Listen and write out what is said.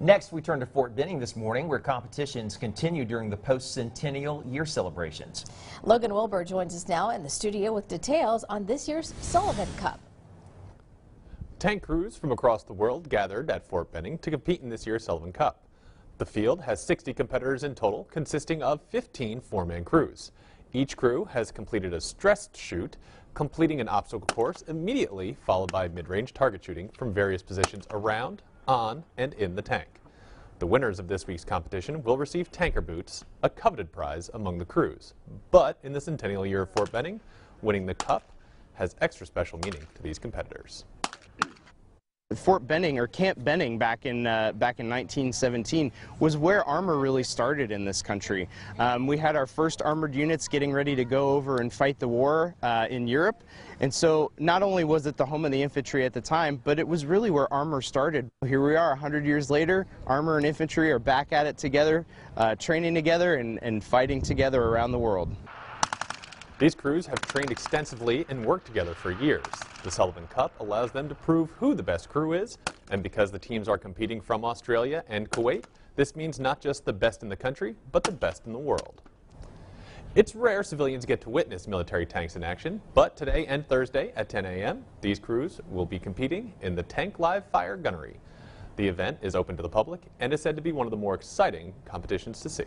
Next, we turn to Fort Benning this morning, where competitions continue during the post-centennial year celebrations. Logan Wilbur joins us now in the studio with details on this year's Sullivan Cup. Tank crews from across the world gathered at Fort Benning to compete in this year's Sullivan Cup. The field has 60 competitors in total, consisting of 15 four-man crews. Each crew has completed a stressed shoot, completing an obstacle course immediately followed by mid-range target shooting from various positions around, on, and in the tank. The winners of this week's competition will receive tanker boots, a coveted prize among the crews. But in the centennial year of Fort Benning, winning the cup has extra special meaning to these competitors. Fort Benning, or Camp Benning, back in 1917 was where armor really started in this country. We had our first armored units getting ready to go over and fight the war in Europe, and so not only was it the home of the infantry at the time, but it was really where armor started. Here we are 100 years later, armor and infantry are back at it together, training together and fighting together around the world. These crews have trained extensively and worked together for years. The Sullivan Cup allows them to prove who the best crew is, and because the teams are competing from Australia and Kuwait, this means not just the best in the country, but the best in the world. It's rare civilians get to witness military tanks in action, but today and Thursday at 10 a.m., these crews will be competing in the Tank Live Fire Gunnery. The event is open to the public and is said to be one of the more exciting competitions to see.